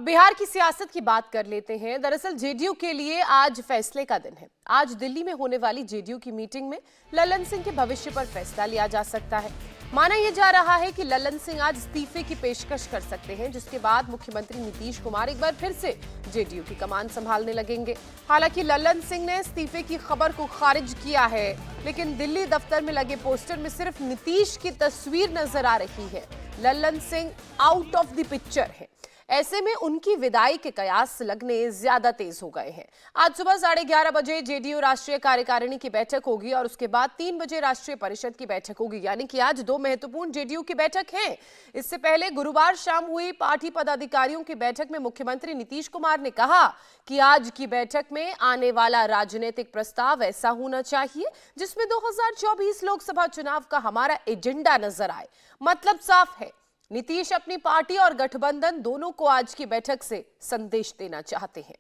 अब बिहार की सियासत की बात कर लेते हैं। दरअसल जेडीयू के लिए आज फैसले का दिन है। आज दिल्ली में होने वाली जेडीयू की मीटिंग में लल्लन सिंह के भविष्य पर फैसला लिया जा सकता है। माना यह जा रहा है कि लल्लन सिंह आज इस्तीफे की पेशकश कर सकते हैं, जिसके बाद मुख्यमंत्री नीतीश कुमार एक बार फिर से जेडीयू की कमान संभालने लगेंगे। हालांकि लल्लन सिंह ने इस्तीफे की खबर को खारिज किया है, लेकिन दिल्ली दफ्तर में लगे पोस्टर में सिर्फ नीतीश की तस्वीर नजर आ रही है। Lallan Singh out of the picture है। ऐसे में उनकी विदाई के कयास लगने ज्यादा तेज हो गए हैं। आज सुबह 11:30 बजे जेडीयू राष्ट्रीय कार्यकारिणी की बैठक होगी और उसके बाद 3 बजे राष्ट्रीय परिषद की बैठक होगी, यानी कि आज 2 महत्वपूर्ण जेडीयू की बैठक है। इससे पहले गुरुवार शाम हुई पार्टी पदाधिकारियों की बैठक में मुख्यमंत्री नीतीश कुमार ने कहा कि आज की बैठक में आने वाला राजनीतिक प्रस्ताव ऐसा होना चाहिए जिसमें 2024 लोकसभा चुनाव का हमारा एजेंडा नजर आए। मतलब साफ है, नीतीश अपनी पार्टी और गठबंधन दोनों को आज की बैठक से संदेश देना चाहते हैं।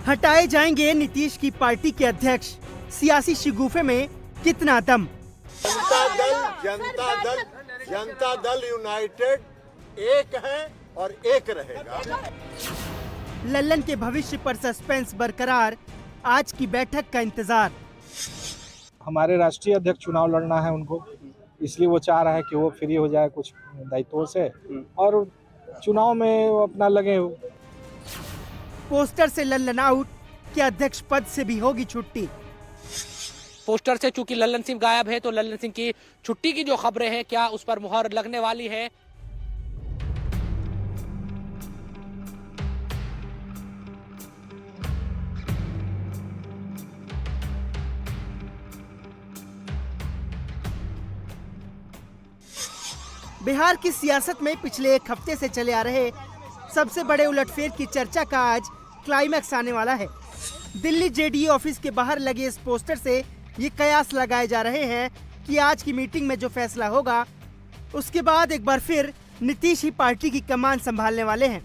हटाए जाएंगे नीतीश की पार्टी के अध्यक्ष, सियासी शिगुफे में कितना दम। जनता दल यूनाइटेड एक है और एक रहेगा। लल्लन के भविष्य पर सस्पेंस बरकरार, आज की बैठक का इंतजार। हमारे राष्ट्रीय अध्यक्ष चुनाव लड़ना है उनको, इसलिए वो चाह रहा है कि वो फ्री हो जाए कुछ दायित्वों से और चुनाव में वो अपना लगे हो। पोस्टर से लल्लन आउट, क्या अध्यक्ष पद से भी होगी छुट्टी? पोस्टर से चूंकि लल्लन सिंह गायब है तो लल्लन सिंह की छुट्टी की जो खबरें हैं, क्या उस पर मुहर लगने वाली है? बिहार की सियासत में पिछले एक हफ्ते से चले आ रहे सबसे बड़े उलटफेर की चर्चा का आज क्लाइमैक्स आने वाला है। दिल्ली जेडीयू ऑफिस के बाहर लगे इस पोस्टर से ये कयास लगाए जा रहे हैं कि आज की मीटिंग में जो फैसला होगा उसके बाद एक बार फिर नीतीश ही पार्टी की कमान संभालने वाले हैं।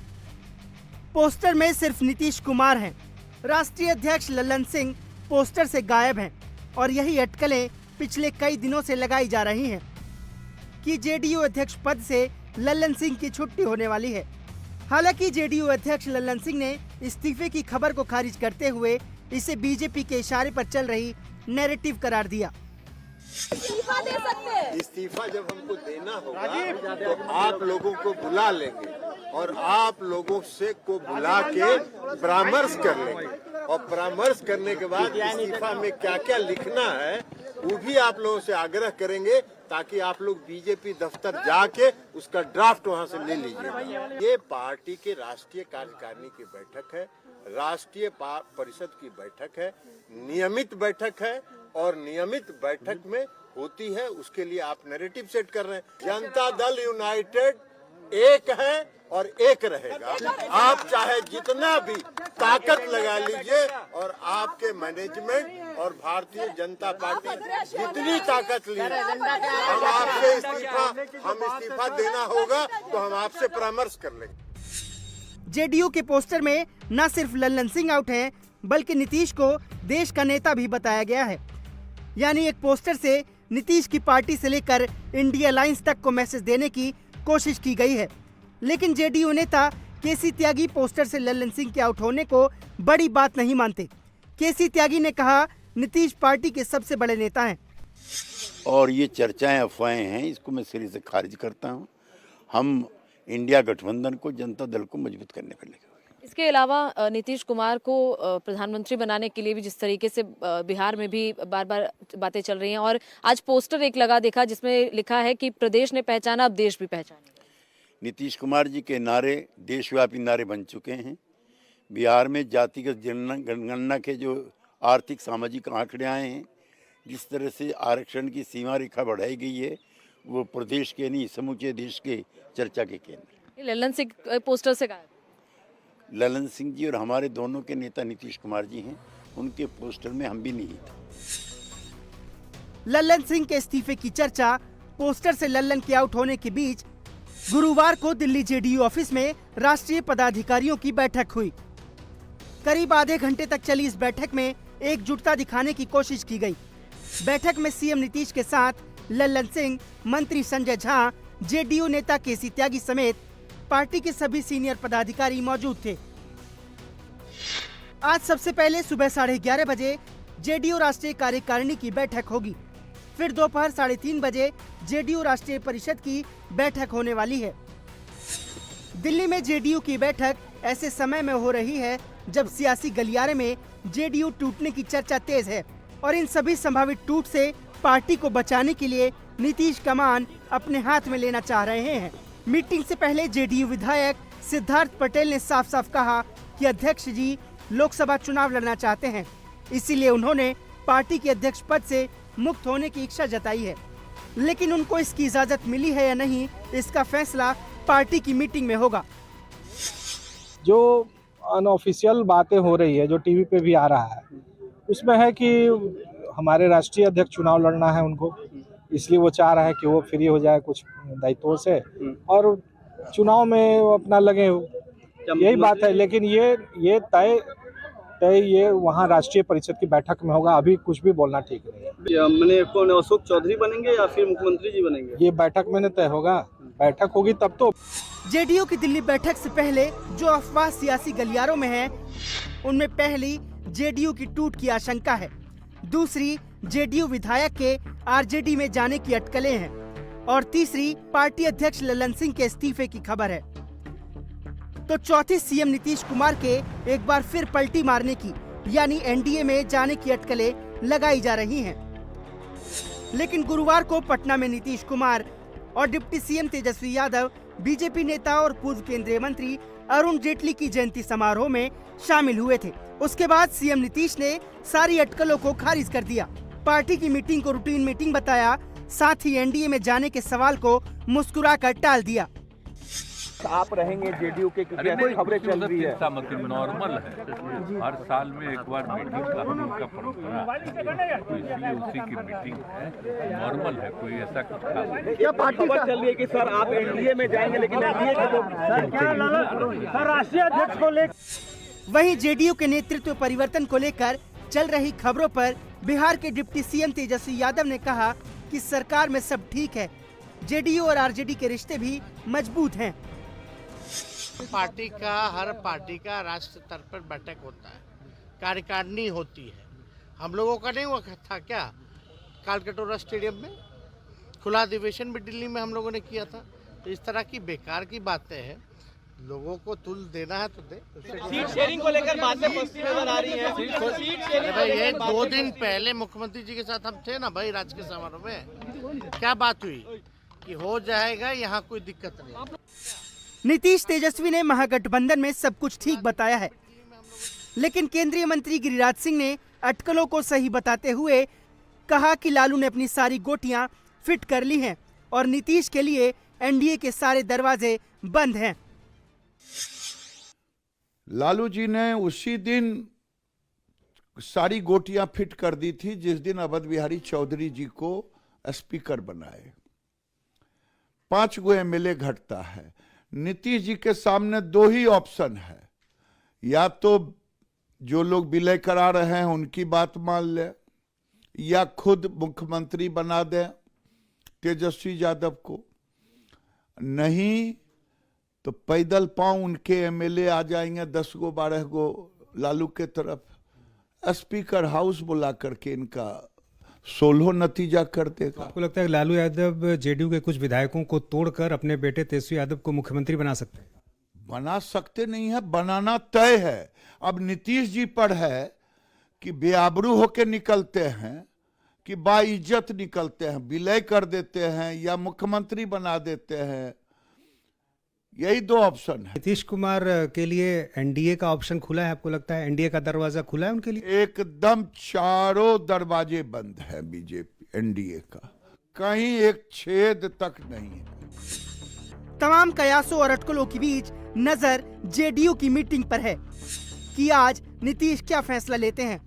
पोस्टर में सिर्फ नीतीश कुमार हैं, राष्ट्रीय अध्यक्ष लल्लन सिंह पोस्टर से गायब हैं और यही अटकलें पिछले कई दिनों से लगाई जा रही हैं कि जेडीयू अध्यक्ष पद से लल्लन सिंह की छुट्टी होने वाली है। हालांकि जेडीयू अध्यक्ष लल्लन सिंह ने इस्तीफे की खबर को खारिज करते हुए इसे बीजेपी के इशारे पर चल रही नैरेटिव करार दिया। इस्तीफा दे सकते हैं। इस्तीफा जब हमको देना होगा तो आप लोगों को बुला लेंगे और आप लोगों से को बुला के परामर्श कर लेंगे और परामर्श करने के बाद इस्तीफा में क्या क्या लिखना है वो भी आप लोगों से आग्रह करेंगे, ताकि आप लोग बीजेपी दफ्तर जाके उसका ड्राफ्ट वहां से ले लीजिए। ये पार्टी के राष्ट्रीय कार्यकारिणी की बैठक है, राष्ट्रीय परिषद की बैठक है, नियमित बैठक है और नियमित बैठक में होती है, उसके लिए आप नैरेटिव सेट कर रहे हैं। जनता दल यूनाइटेड एक है और एक रहेगा। आप चाहे जितना भी ताकत लगा लीजिए और आपके मैनेजमेंट और भारतीय जनता पार्टी जितनी ताकत ली, हम आपसे इस्तीफा देना होगा तो हम आपसे परामर्श कर लेंगे। जेडीयू के पोस्टर में न सिर्फ लल्लन सिंह आउट हैं, बल्कि नीतीश को देश का नेता भी बताया गया है। यानी एक पोस्टर से नीतीश की पार्टी से लेकर इंडिया अलायंस तक को मैसेज देने की कोशिश की गई है। लेकिन जेडीयू नेता केसी त्यागी पोस्टर से लल्लन सिंह के आउट होने को बड़ी बात नहीं मानते। केसी त्यागी ने कहा, नीतीश पार्टी के सबसे बड़े नेता हैं और ये चर्चाएं अफवाहें हैं, इसको मैं सिरे से खारिज करता हूं। हम इंडिया गठबंधन को, जनता दल को मजबूत करने पर लगे। इसके अलावा नीतीश कुमार को प्रधानमंत्री बनाने के लिए भी जिस तरीके से बिहार में भी बार बार बातें चल रही हैं और आज पोस्टर एक लगा देखा जिसमें लिखा है कि प्रदेश ने पहचाना, अब देश भी पहचाने। नीतीश कुमार जी के नारे देशव्यापी नारे बन चुके हैं। बिहार में जातिगत जनगणना के जो आर्थिक सामाजिक आंकड़े आए हैं, जिस तरह से आरक्षण की सीमा रेखा बढ़ाई गई है, वो प्रदेश के नहीं समूचे देश के चर्चा के केंद्र। लल्लन सिंह पोस्टर से गायब। लल्लन सिंह जी और हमारे दोनों के नेता नीतीश कुमार जी हैं, उनके पोस्टर में हम भी नहीं थे। लल्लन सिंह के इस्तीफे की चर्चा, पोस्टर से लल्लन के आउट होने के बीच गुरुवार को दिल्ली जेडीयू ऑफिस में राष्ट्रीय पदाधिकारियों की बैठक हुई। करीब आधे घंटे तक चली इस बैठक में एकजुटता दिखाने की कोशिश की गई। बैठक में सीएम नीतीश के साथ लल्लन सिंह, मंत्री संजय झा, जेडीयू नेता केसी त्यागी समेत पार्टी के सभी सीनियर पदाधिकारी मौजूद थे। आज सबसे पहले सुबह 11:30 बजे जेडीयू राष्ट्रीय कार्यकारिणी की बैठक होगी। फिर दोपहर 3:30 बजे जेडीयू राष्ट्रीय परिषद की बैठक होने वाली है। दिल्ली में जेडीयू की बैठक ऐसे समय में हो रही है जब सियासी गलियारे में जेडीयू टूटने की चर्चा तेज है और इन सभी संभावित टूट से पार्टी को बचाने के लिए नीतीश कमान अपने हाथ में लेना चाह रहे हैं। मीटिंग से पहले जेडीयू विधायक सिद्धार्थ पटेल ने साफ साफ कहा कि अध्यक्ष जी लोकसभा चुनाव लड़ना चाहते हैं, इसीलिए उन्होंने पार्टी के अध्यक्ष पद से मुक्त होने की इच्छा जताई है, लेकिन उनको इसकी इजाजत मिली है या नहीं, इसका फैसला पार्टी की मीटिंग में होगा। जो अनऑफिशियल बातें हो रही है, जो टीवी पे भी आ रहा है, उसमें है कि हमारे राष्ट्रीय अध्यक्ष चुनाव लड़ना है उनको, इसलिए वो चाह रहा है कि वो फ्री हो जाए कुछ दायित्वों से और चुनाव में वो अपना लगे, यही बात है। लेकिन ये तय ये वहाँ राष्ट्रीय परिषद की बैठक में होगा, अभी कुछ भी बोलना ठीक नहीं है। मैंने कौन अशोक चौधरी बनेंगे या फिर मुख्यमंत्री जी बनेंगे? ये बैठक में तय होगा, बैठक होगी तब तो। जेडीयू की दिल्ली बैठक से पहले जो अफवाह सियासी गलियारों में है, उनमें पहली जेडीयू की टूट की आशंका है, दूसरी जेडीयू विधायक के आरजेडी में जाने की अटकलें हैं और तीसरी पार्टी अध्यक्ष लल्लन सिंह के इस्तीफे की खबर है। तो चौथी सीएम नीतीश कुमार के एक बार फिर पलटी मारने की यानी एनडीए में जाने की अटकलें लगाई जा रही हैं। लेकिन गुरुवार को पटना में नीतीश कुमार और deputy CM Tejashwi Yadav, BJP नेता और पूर्व केंद्रीय मंत्री अरुण जेटली की जयंती समारोह में शामिल हुए थे। उसके बाद सीएम नीतीश ने सारी अटकलों को खारिज कर दिया, पार्टी की मीटिंग को रूटीन मीटिंग बताया, साथ ही एनडीए में जाने के सवाल को मुस्कुराकर टाल दिया। आप रहेंगे जेडीयू के, क्योंकि खबरें चल रही है। नॉर्मल है, हर साल में एक बार मीटिंग का हम उनका परंपरा है, तो इसलिए उसी की मीटिंग है, नॉर्मल है, कोई ऐसा कुछ खास नहीं। क्या पार्टी खबर चल रही है कि सर आप एनडीए में जाएंगे, लेकिन एनडीए के राष्ट्रीय अध्यक्ष को लेकर। वहीं जेडीयू के नेतृत्व परिवर्तन को लेकर चल रही खबरों पर बिहार के डिप्टी सीएम तेजस्वी यादव ने कहा कि सरकार में सब ठीक है, जेडीयू और आरजेडी के रिश्ते भी मजबूत हैं। हर पार्टी का राष्ट्र स्तर पर बैठक होता है, कार्यकारिणी होती है। हम लोगों का नहीं हुआ था क्या कालकटोरा स्टेडियम में, खुला अधिवेशन भी दिल्ली में हम लोगों ने किया था। तो इस तरह की बेकार की बातें हैं, लोगों को तुल देना है तो दे। सीट शेयरिंग को लेकर बातें फंसती नजर आ रही हैं। भाई ये 2 दिन पहले मुख्यमंत्री जी के साथ हम थे ना भाई, राजकीय समारोह में क्या बात हुई कि हो जाएगा, यहाँ कोई दिक्कत नहीं। नीतीश तेजस्वी ने महागठबंधन में सब कुछ ठीक बताया है, लेकिन केंद्रीय मंत्री गिरिराज सिंह ने अटकलों को सही बताते हुए कहा कि लालू ने अपनी सारी गोटियां फिट कर ली हैं और नीतीश के लिए एनडीए के सारे दरवाजे बंद हैं। लालू जी ने उसी दिन सारी गोटियां फिट कर दी थी जिस दिन अवध बिहारी चौधरी जी को स्पीकर बनाए। 5 गो एमएलए घटता है। नीतीश जी के सामने 2 ही ऑप्शन है, या तो जो लोग विलय करा रहे हैं उनकी बात मान ले, या खुद मुख्यमंत्री बना दे तेजस्वी यादव को, नहीं तो पैदल पांव उनके एमएलए आ जाएंगे 10 गो 12 गो लालू के तरफ, स्पीकर हाउस बुला करके इनका 16 नतीजा कर देगा। आपको लगता है लालू यादव जेडीयू के कुछ विधायकों को तोड़कर अपने बेटे तेजस्वी यादव को मुख्यमंत्री बना सकते हैं? बना सकते नहीं है, बनाना तय है। अब नीतीश जी पर है कि बेआबरू होकर निकलते हैं कि बाइज्जत निकलते हैं, विलय कर देते हैं या मुख्यमंत्री बना देते हैं, यही 2 ऑप्शन है। नीतीश कुमार के लिए एनडीए का ऑप्शन खुला है? आपको लगता है एनडीए का दरवाजा खुला है उनके लिए? एकदम चारों दरवाजे बंद है बीजेपी एनडीए का, कहीं एक छेद तक नहीं है। तमाम कयासों और अटकलों के बीच नजर जेडीयू की मीटिंग पर है कि आज नीतीश क्या फैसला लेते हैं।